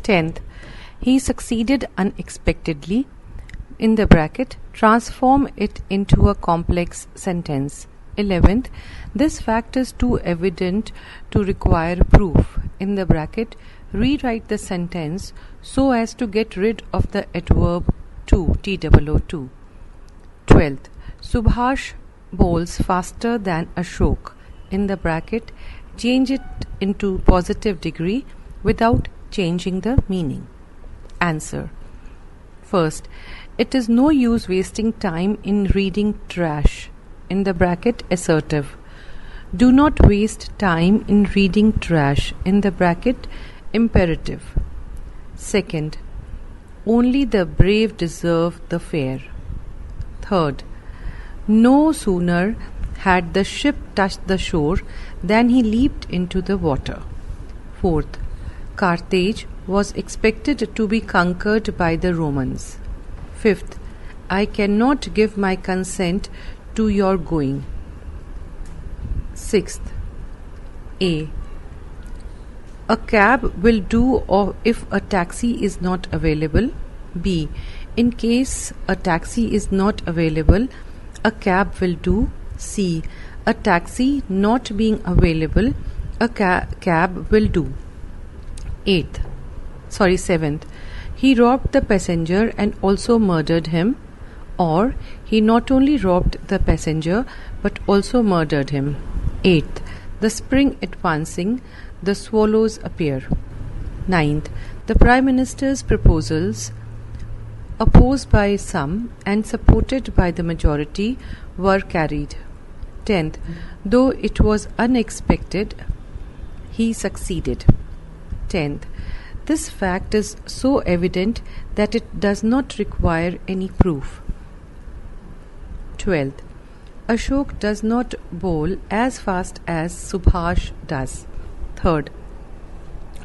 10th, he succeeded unexpectedly. In the bracket, transform it into a complex sentence. 11th, this fact is too evident to require proof. In the bracket, rewrite the sentence so as to get rid of the adverb to, TOO2. 12th, Subhash bowls faster than Ashok. In the bracket, change it into positive degree without changing the meaning. Answer. First, it is no use wasting time in reading trash. In the bracket, assertive. Do not waste time in reading trash. In the bracket, imperative. Second, only the brave deserve the fair. Third, no sooner had the ship touched the shore than he leaped into the water. Fourth, Carthage was expected to be conquered by the Romans. Fifth, I cannot give my consent to your going. Sixth, A cab will do if a taxi is not available. B, in case a taxi is not available, a cab will do. C, a taxi not being available, a cab will do. Seventh, he robbed the passenger and also murdered him. Or he not only robbed the passenger but also murdered him. 8th, the spring advancing, the swallows appear. 9th, the Prime Minister's proposals, opposed by some and supported by the majority, were carried. 10th, though it was unexpected, he succeeded. 10th, this fact is so evident that it does not require any proof. 12th, Ashok does not bowl as fast as Subhash does. 3rd,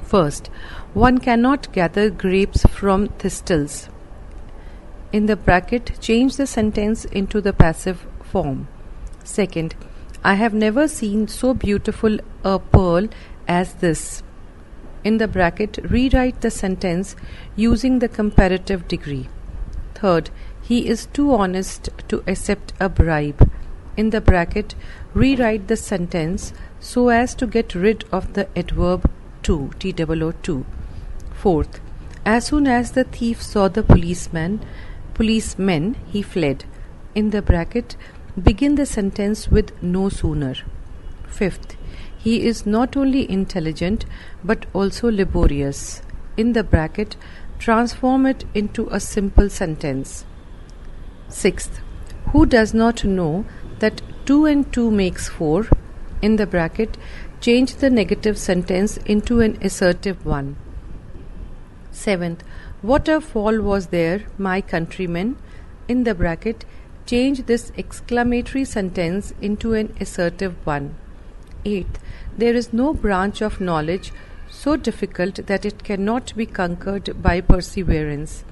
first, one cannot gather grapes from thistles. In the bracket, change the sentence into the passive form. Second, I have never seen so beautiful a pearl as this. In the bracket, rewrite the sentence using the comparative degree. Third, he is too honest to accept a bribe. In the bracket, rewrite the sentence so as to get rid of the adverb to, TOO2. Fourth, as soon as the thief saw the policemen, he fled. In the bracket, begin the sentence with no sooner. Fifth, he is not only intelligent but also laborious. In the bracket, transform it into a simple sentence. Sixth, who does not know that 2 and 2 makes 4? In the bracket, change the negative sentence into an assertive one. Seventh, what a fall was there, my countrymen? In the bracket, change this exclamatory sentence into an assertive one. Eighth, there is no branch of knowledge so difficult that it cannot be conquered by perseverance.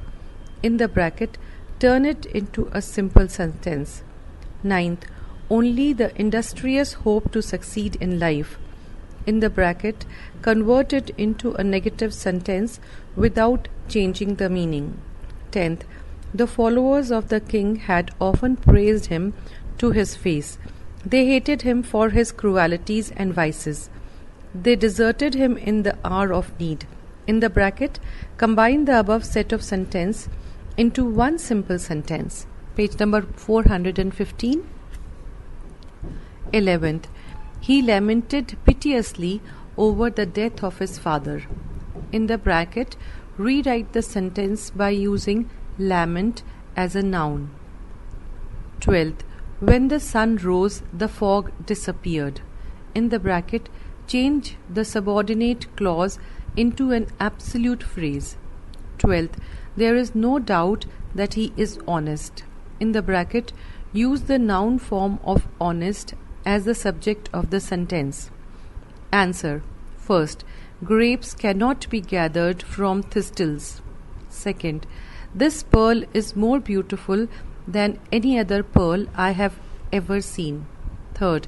In the bracket, turn it into a simple sentence. Ninth, only the industrious hope to succeed in life. In the bracket, convert it into a negative sentence without changing the meaning. 10th, the followers of the king had often praised him to his face. They hated him for his cruelties and vices. They deserted him in the hour of need. In the bracket, combine the above set of sentences into one simple sentence. Page number 415. 11th, he lamented piteously over the death of his father. In the bracket, rewrite the sentence by using lament as a noun. 12th, when the sun rose, the fog disappeared. In the bracket, change the subordinate clause into an absolute phrase. 12th, there is no doubt that he is honest. In the bracket, use the noun form of honest as the subject of the sentence. Answer. First, grapes cannot be gathered from thistles. Second, this pearl is more beautiful than any other pearl I have ever seen. Third,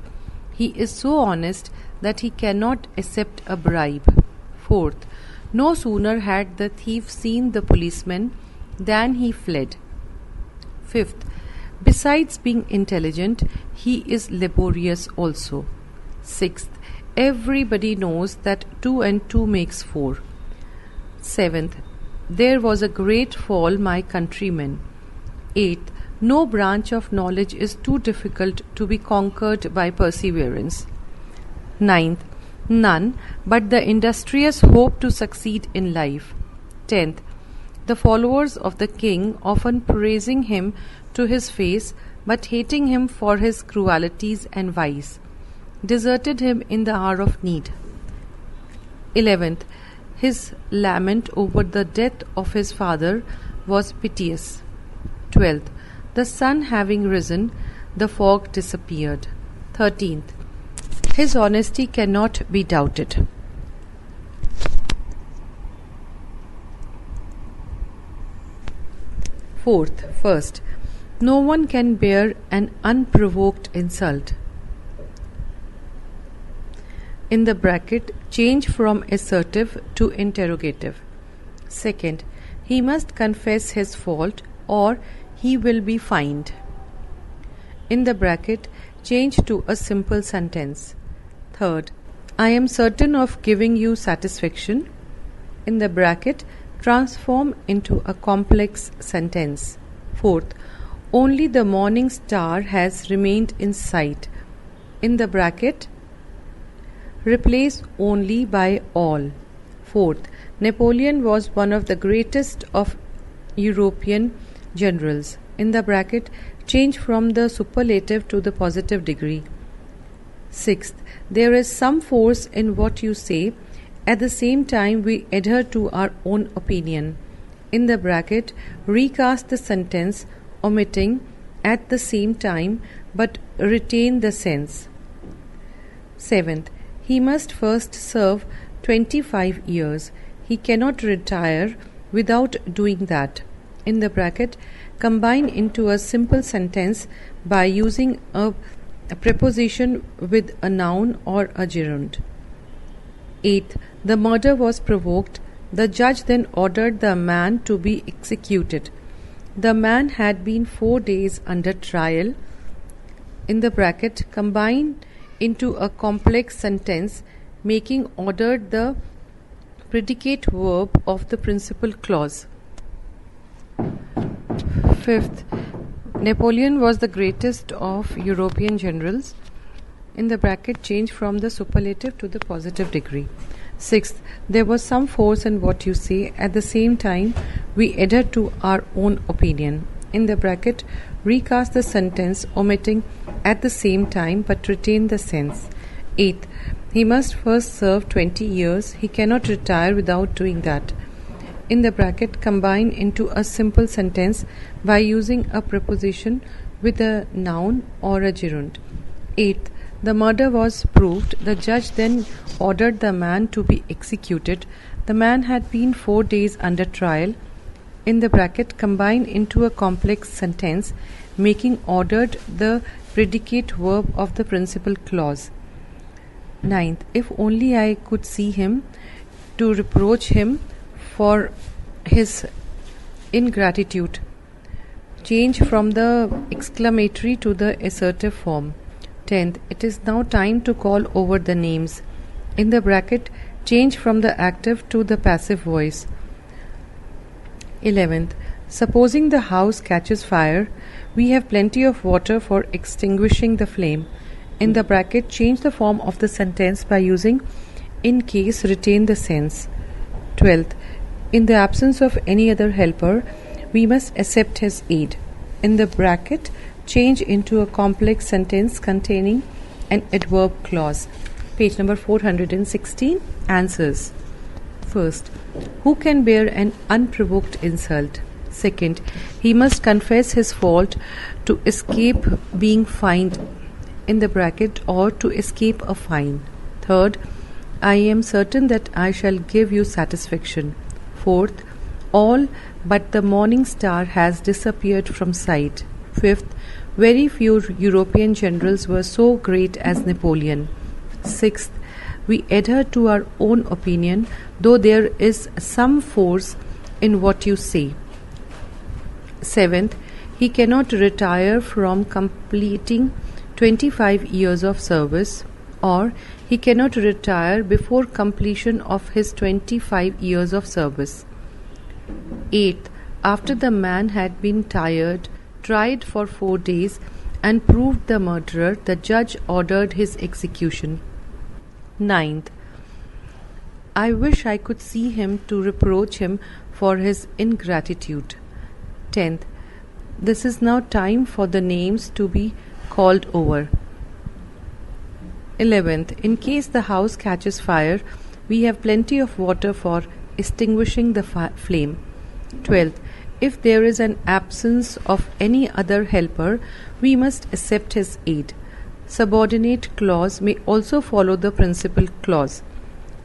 he is so honest that he cannot accept a bribe. Fourth, No sooner had the thief seen the policeman than he fled. Fifth, besides being intelligent, he is laborious also. Sixth, everybody knows that 2 and 2 makes 4. Seventh, there was a great fall, my countrymen. Eighth, no branch of knowledge is too difficult to be conquered by perseverance. Ninth, none but the industrious hope to succeed in life. 10th, the followers of the king often praising him to his face, but hating him for his cruelties and vice, deserted him in the hour of need. 11th, his lament over the death of his father was piteous. 12th, the sun having risen, the fog disappeared. 13th, his honesty cannot be doubted. First, no one can bear an unprovoked insult. In the bracket, change from assertive to interrogative. Second, he must confess his fault or he will be fined. In the bracket, change to a simple sentence. Third, I am certain of giving you satisfaction. In the bracket, transform into a complex sentence. Fourth, only the morning star has remained in sight. In the bracket, replace only by all. Fourth, Napoleon was one of the greatest of European generals. In the bracket, change from the superlative to the positive degree. Sixth, there is some force in what you say. At the same time, we adhere to our own opinion. In the bracket, recast the sentence, omitting at the same time but retain the sense. Seventh, he must first serve 25 years. He cannot retire without doing that. In the bracket, combine into a simple sentence by using a preposition with a noun or a gerund. Eighth, the murder was provoked. The judge then ordered the man to be executed. The man had been 4 days under trial. In the bracket, combine into a complex sentence, making ordered the predicate verb of the principal clause. Fifth, Napoleon was the greatest of European generals. In the bracket, change from the superlative to the positive degree. Sixth, there was some force in what you say. At the same time, we adhere to our own opinion. In the bracket, recast the sentence, omitting at the same time but retain the sense. Eighth, he must first serve 20 years. He cannot retire without doing that. In the bracket, combine into a simple sentence by using a preposition with a noun or a gerund. Eighth, the murder was proved. The judge then ordered the man to be executed. The man had been 4 days under trial. In the bracket, combine into a complex sentence, making ordered the predicate verb of the principal clause. Ninth, if only I could see him, to reproach him for his ingratitude. Change from the exclamatory to the assertive form. 10th, it is now time to call over the names. In the bracket, change from the active to the passive voice. 11th, supposing the house catches fire, we have plenty of water for extinguishing the flame. In the bracket, change the form of the sentence by using in case, retain the sense. 12th, in the absence of any other helper, we must accept his aid. In the bracket, change into a complex sentence containing an adverb clause. Page number 416. Answers. First, who can bear an unprovoked insult? Second, he must confess his fault to escape being fined. In the bracket, or to escape a fine. Third, I am certain that I shall give you satisfaction. Fourth, all but the morning star has disappeared from sight. Fifth, very few European generals were so great as Napoleon. Sixth, We adhere to our own opinion, though there is some force in what you say. 7th, he cannot retire from completing 25 years of service, or he cannot retire before completion of his 25 years of service. 8th, after the man had been tried for 4 days, and proved the murderer, the judge ordered his execution. 9th, I wish I could see him to reproach him for his ingratitude. 10th, this is now time for the names to be called over. 11th, in case the house catches fire, we have plenty of water for extinguishing the flame. 12th, if there is an absence of any other helper, we must accept his aid. Subordinate clause may also follow the principal clause.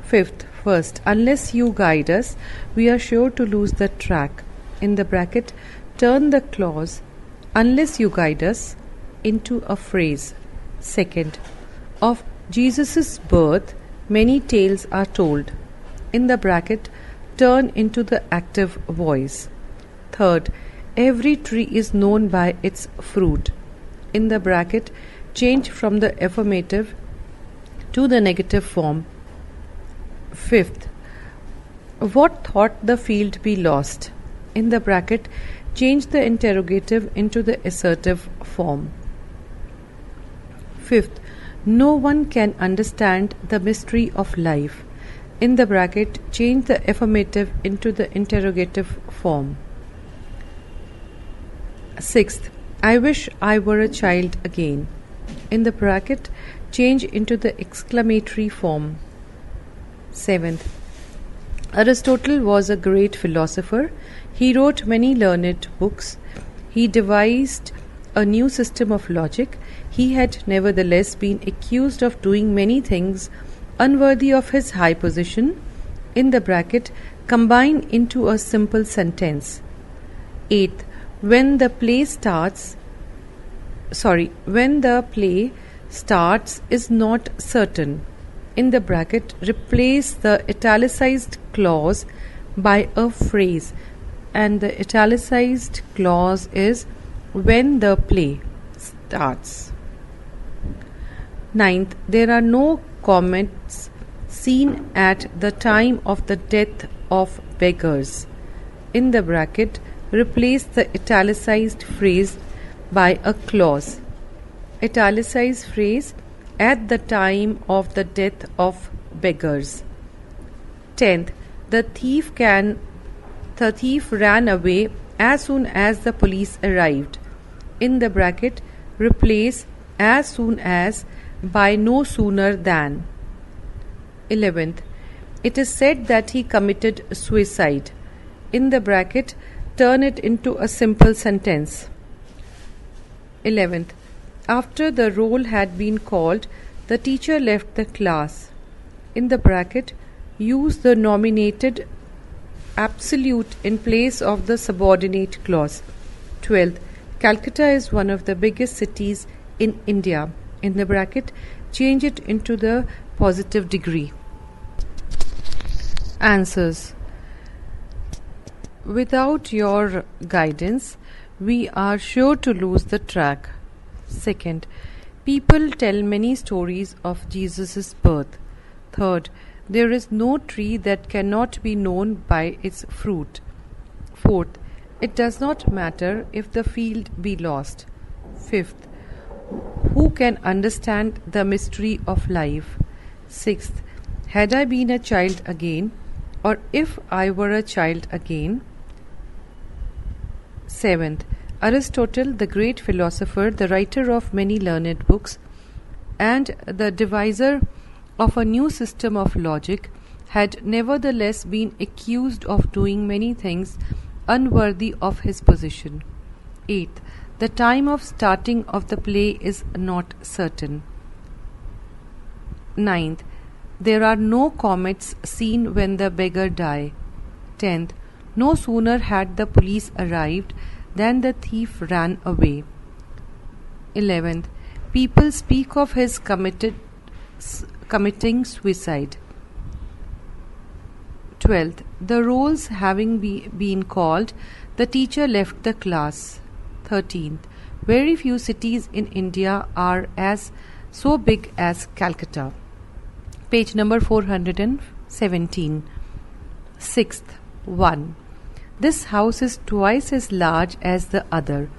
5th, first, unless you guide us, we are sure to lose the track. In the bracket, turn the clause unless you guide us into a phrase. 2nd, of Jesus' birth, many tales are told. In the bracket, turn into the active voice. 3rd, every tree is known by its fruit. In the bracket, change from the affirmative to the negative form. 5th, what thought the field be lost? In the bracket, change the interrogative into the assertive form. 5th, no one can understand the mystery of life. In the bracket, change the affirmative into the interrogative form. 6th, I wish I were a child again. In the bracket, change into the exclamatory form. 7th, Aristotle was a great philosopher. He wrote many learned books. He devised a new system of logic. He had nevertheless been accused of doing many things unworthy of his high position. In the bracket, combine into a simple sentence. 8th, when the play starts is not certain. In the bracket, replace the italicized clause by a phrase, and the italicized clause is when the play starts. 9th, there are no comets seen at the time of the death of beggars. In the bracket, replace the italicized phrase by a clause. Italicized phrase at the time of the death of beggars. 10th, the thief ran away as soon as the police arrived. In the bracket, replace as soon as by no sooner than. 11th, it is said that he committed suicide. In the bracket, turn it into a simple sentence. 11th, after the roll had been called, the teacher left the class. In the bracket, use the nominated absolute in place of the subordinate clause. 12th, Calcutta is one of the biggest cities in India. In the bracket, change it into the positive degree. Answers. Without your guidance, we are sure to lose the track. 2nd, people tell many stories of Jesus' birth. 3rd, there is no tree that cannot be known by its fruit. 4th, it does not matter if the field be lost. 5th, who can understand the mystery of life? 6th, had I been a child again, or if I were a child again. 7th, Aristotle, the great philosopher, the writer of many learned books, and the deviser of a new system of logic, had nevertheless been accused of doing many things unworthy of his position. 8th, the time of starting of the play is not certain. 9th, there are no comets seen when the beggar died. 10th, no sooner had the police arrived than the thief ran away. 11th, people speak of his committing suicide. 12th. The rolls having been called, the teacher left the class. 13th. Very few cities in India are as so big as Calcutta. Page number 417. 6th. 1. This house is twice as large as the other.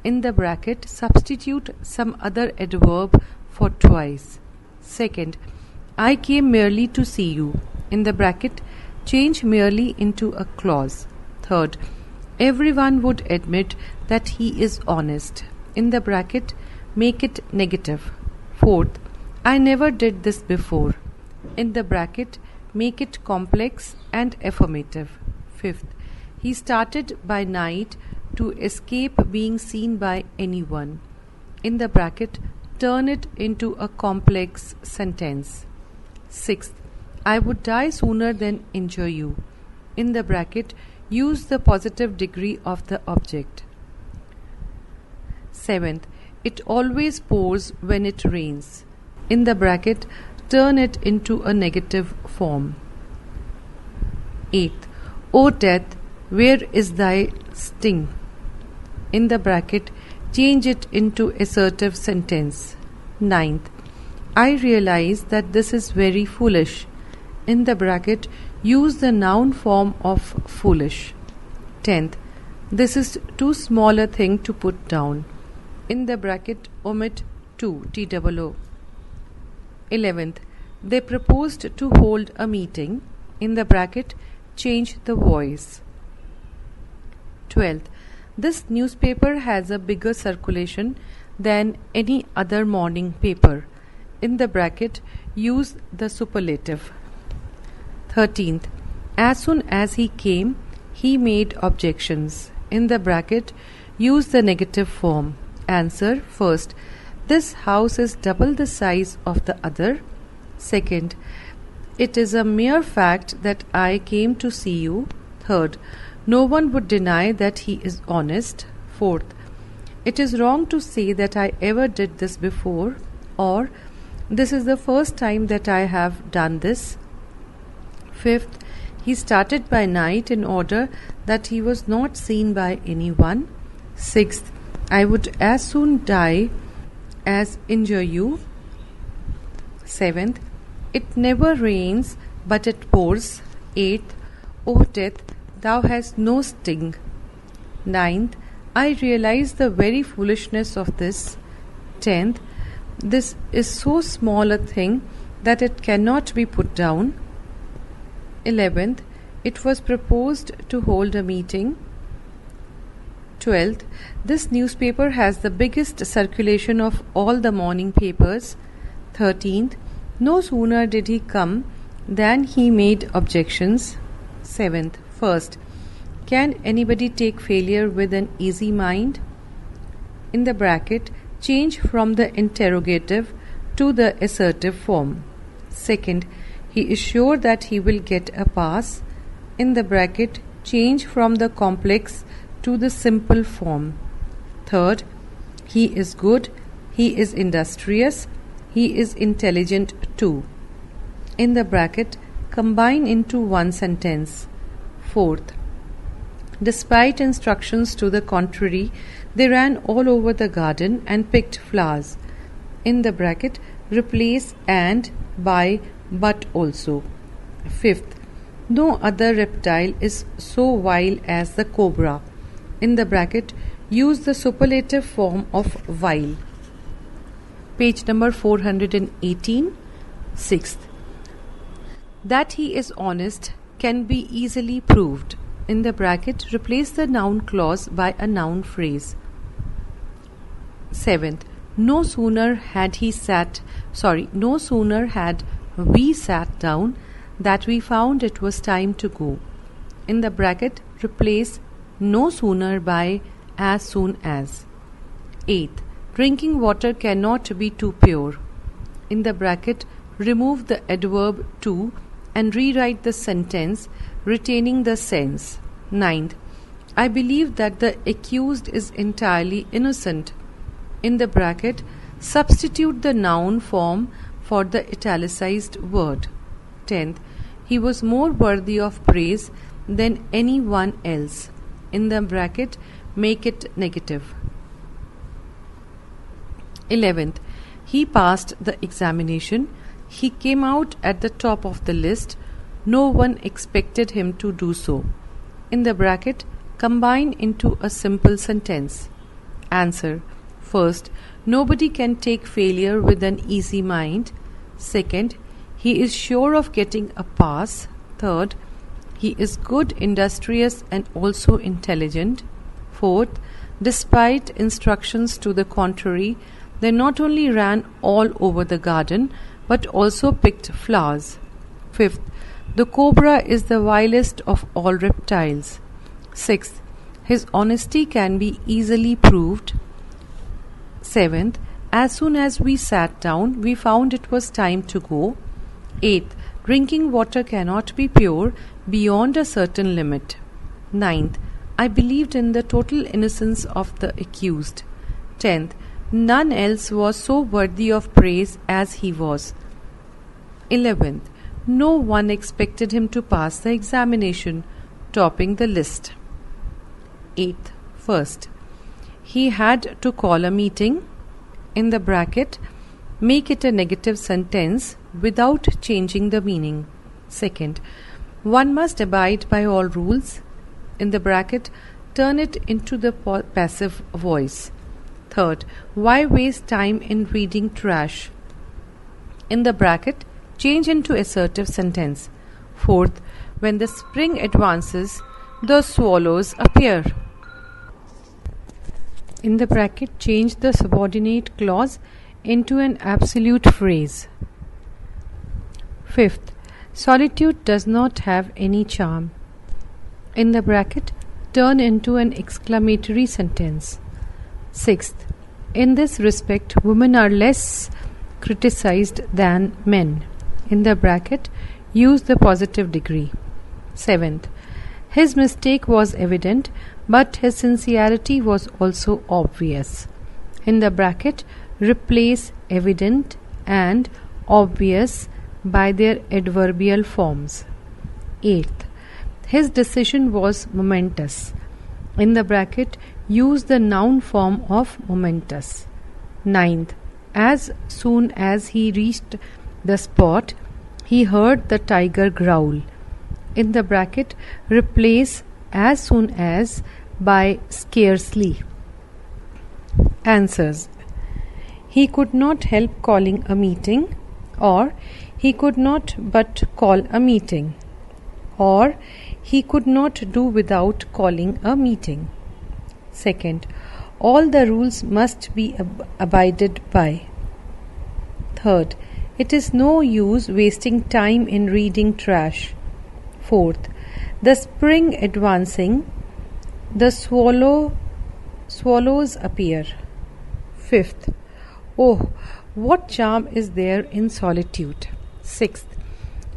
In the bracket, substitute some other adverb for twice. 2nd. I came merely to see you. In the bracket, change merely into a clause. 3rd. Everyone would admit that he is honest. In the bracket, make it negative. 4th. I never did this before. In the bracket, make it complex and affirmative. 5th. He started by night to escape being seen by anyone. In the bracket, turn it into a complex sentence. 6th. I would die sooner than injure you. In the bracket, use the positive degree of the object. 7th. It always pours when it rains. In the bracket, turn it into a negative form. 8th. O death, where is thy sting? In the bracket, change it into assertive sentence. 9th. I realize that this is very foolish. In the bracket, use the noun form of foolish. 10th. This is too small a thing to put down. In the bracket, omit to, TOO. 11th. They proposed to hold a meeting. In the bracket, change the voice. 12th. This newspaper has a bigger circulation than any other morning paper. In the bracket, use the superlative. 13th. As soon as he came, he made objections. In the bracket, use the negative form. Answer. First, this house is double the size of the other. Second, it is a mere fact that I came to see you. Third, no one would deny that he is honest. Fourth, it is wrong to say that I ever did this before, or this is the first time that I have done this. Fifth, he started by night in order that he was not seen by anyone. Sixth, I would as soon die as injure you. Seventh, it never rains but it pours. Eighth, O death, thou hast no sting. Ninth, I realize the very foolishness of this. 10th, this is so small a thing that it cannot be put down. 11th, it was proposed to hold a meeting. 12th, this newspaper has the biggest circulation of all the morning papers. 13th, no sooner did he come than he made objections. 7th, first, can anybody take failure with an easy mind? In the bracket, change from the interrogative to the assertive form. Second, he is sure that he will get a pass. In the bracket, change from the complex to the simple form. Third, he is good, he is industrious, he is intelligent too. In the bracket, combine into one sentence. Fourth, despite instructions to the contrary, they ran all over the garden and picked flowers. In the bracket, replace and by but also. Fifth, no other reptile is so vile as the cobra. In the bracket, use the superlative form of vile. Page number 418. Sixth, that he is honest can be easily proved. In the bracket, replace the noun clause by a noun phrase. 7th, no sooner had we sat down that we found it was time to go. In the bracket, replace no sooner by as soon as. 8th, drinking water cannot be too pure. In the bracket, remove the adverb to and rewrite the sentence retaining the sense. 9th, I believe that the accused is entirely innocent. In the bracket, substitute the noun form for the italicized word. 10th. He was more worthy of praise than anyone else. In the bracket, make it negative. 11th. He passed the examination. He came out at the top of the list. No one expected him to do so. In the bracket, combine into a simple sentence. Answer. First, nobody can take failure with an easy mind. Second, he is sure of getting a pass. Third, he is good, industrious, and also intelligent. Fourth, despite instructions to the contrary, they not only ran all over the garden, but also picked flowers. Fifth, the cobra is the vilest of all reptiles. Sixth, his honesty can be easily proved. Seventh, as soon as we sat down, we found it was time to go. Eighth, drinking water cannot be pure beyond a certain limit. Ninth, I believed in the total innocence of the accused. 10th, none else was so worthy of praise as he was. 11th, no one expected him to pass the examination, topping the list. 8th, first, he had to call a meeting. In the bracket, make it a negative sentence without changing the meaning. Second, one must abide by all rules. In the bracket, turn it into the passive voice. Third, why waste time in reading trash? In the bracket, change into assertive sentence. Fourth, when the spring advances, the swallows appear. In the bracket, change the subordinate clause into an absolute phrase. Fifth, solitude does not have any charm. In the bracket, turn into an exclamatory sentence. Sixth, in this respect, women are less criticized than men. In the bracket, use the positive degree. Seventh, his mistake was evident, but his sincerity was also obvious. In the bracket, replace evident and obvious by their adverbial forms. Eighth, his decision was momentous. In the bracket, use the noun form of momentous. Ninth, as soon as he reached the spot, he heard the tiger growl. In the bracket, replace as soon as by scarcely. Answers. He could not help calling a meeting, or he could not but call a meeting, or he could not do without calling a meeting. Second, all the rules must be abided by. Third, it is no use wasting time in reading trash. Fourth, the spring advancing, the swallows appear. Fifth, oh, what charm is there in solitude? Sixth,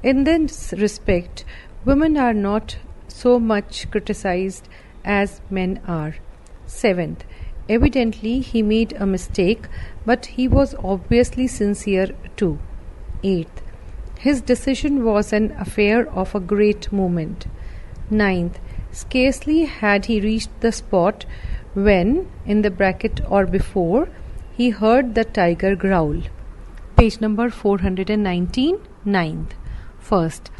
in this respect, women are not so much criticized as men are. Seventh, evidently he made a mistake, but he was obviously sincere too. Eighth, his decision was an affair of a great moment. Ninth, scarcely had he reached the spot when, in the bracket or before, he heard the tiger growl. Page number 419, ninth. First,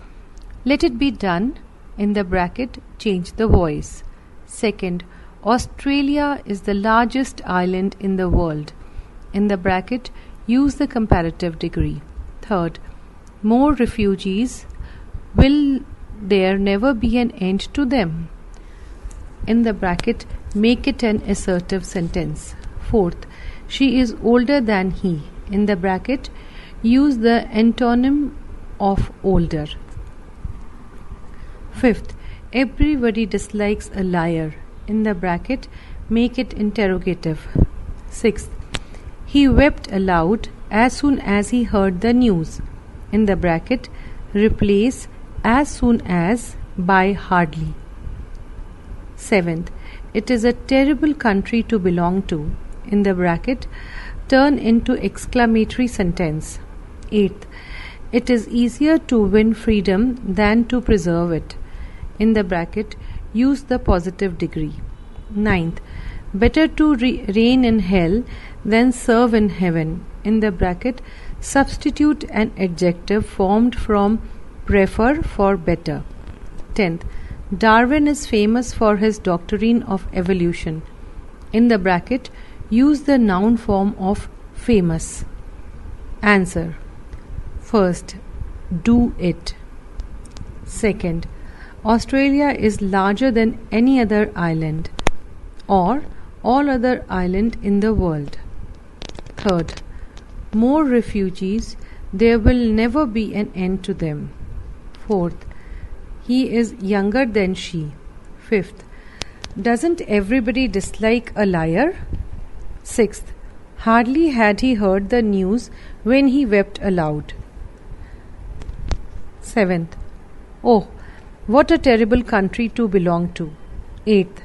let it be done. In the bracket, change the voice. Second, Australia is the largest island in the world. In the bracket, use the comparative degree. Third, more refugees. Will there never be an end to them? In the bracket, make it an assertive sentence. Fourth, she is older than he. In the bracket, use the antonym of older. Fifth, everybody dislikes a liar. In the bracket, make it interrogative. Sixth, he wept aloud as soon as he heard the news. In the bracket, replace as soon as by hardly. Seventh, it is a terrible country to belong to. In the bracket, turn into exclamatory sentence. Eighth, it is easier to win freedom than to preserve it. In the bracket, use the positive degree. Ninth, better to reign in hell than serve in heaven. In the bracket, substitute an adjective formed from prefer for better. 10th, Darwin is famous for his doctrine of evolution. In the bracket, use the noun form of famous. Answer. First, do it. Second, Australia is larger than any other island or all other island in the world. Third, more refugees, there will never be an end to them. Fourth, he is younger than she. Fifth, doesn't everybody dislike a liar? Sixth, hardly had he heard the news when he wept aloud. Seventh, oh, what a terrible country to belong to. Eighth,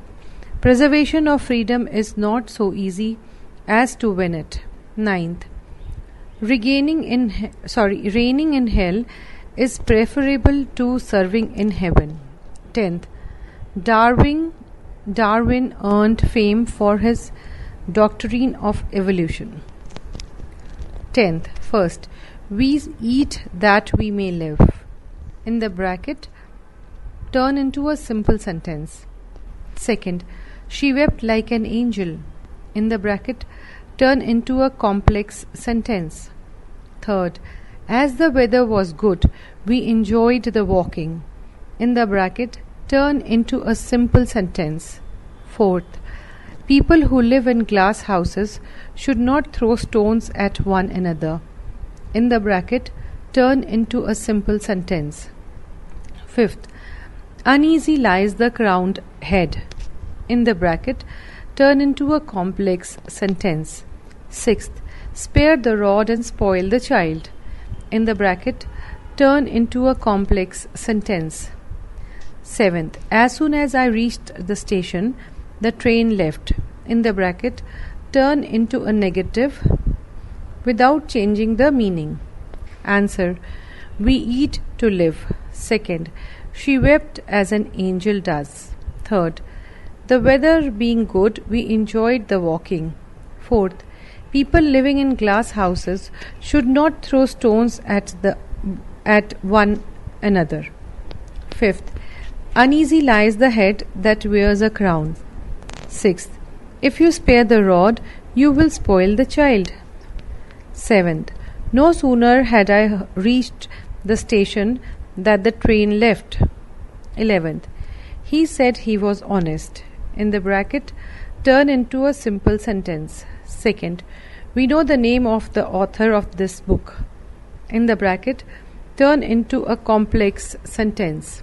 preservation of freedom is not so easy as to win it. Ninth, reigning in hell is preferable to serving in heaven. 10th, Darwin earned fame for his doctrine of evolution. 10th, first, we eat that we may live. In the bracket, turn into a simple sentence. Second, she wept like an angel. In the bracket, turn into a complex sentence. Third, as the weather was good, we enjoyed the walking. In the bracket, turn into a simple sentence. Fourth, people who live in glass houses should not throw stones at one another. In the bracket, turn into a simple sentence. Fifth, uneasy lies the crowned head. In the bracket, turn into a complex sentence. Sixth, spare the rod and spoil the child. In the bracket, turn into a complex sentence. Seventh, as soon as I reached the station, the train left. In the bracket, turn into a negative without changing the meaning. Answer, we eat to live. Second, she wept as an angel does. Third, the weather being good, we enjoyed the walking. Fourth, people living in glass houses should not throw stones at one another. Fifth, uneasy lies the head that wears a crown. Sixth, if you spare the rod, you will spoil the child. Seventh, no sooner had I reached the station that the train left. 11th, he said he was honest. In the bracket, turn into a simple sentence. Second, we know the name of the author of this book. In the bracket, turn into a complex sentence.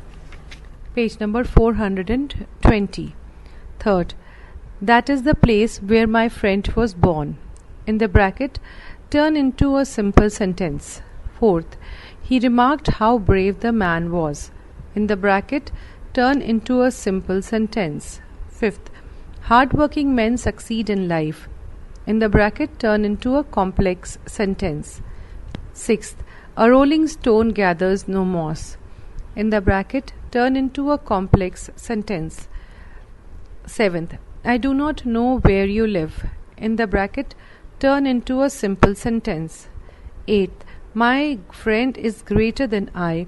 Page number 420. Third, that is the place where my friend was born. In the bracket, turn into a simple sentence. Fourth, he remarked how brave the man was. In the bracket, turn into a simple sentence. Fifth, hard-working men succeed in life. In the bracket, turn into a complex sentence. Sixth, a rolling stone gathers no moss. In the bracket, turn into a complex sentence. Seventh, I do not know where you live. In the bracket, turn into a simple sentence. Eighth, my friend is greater than I.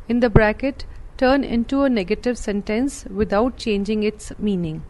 In the bracket, turn into a negative sentence without changing its meaning.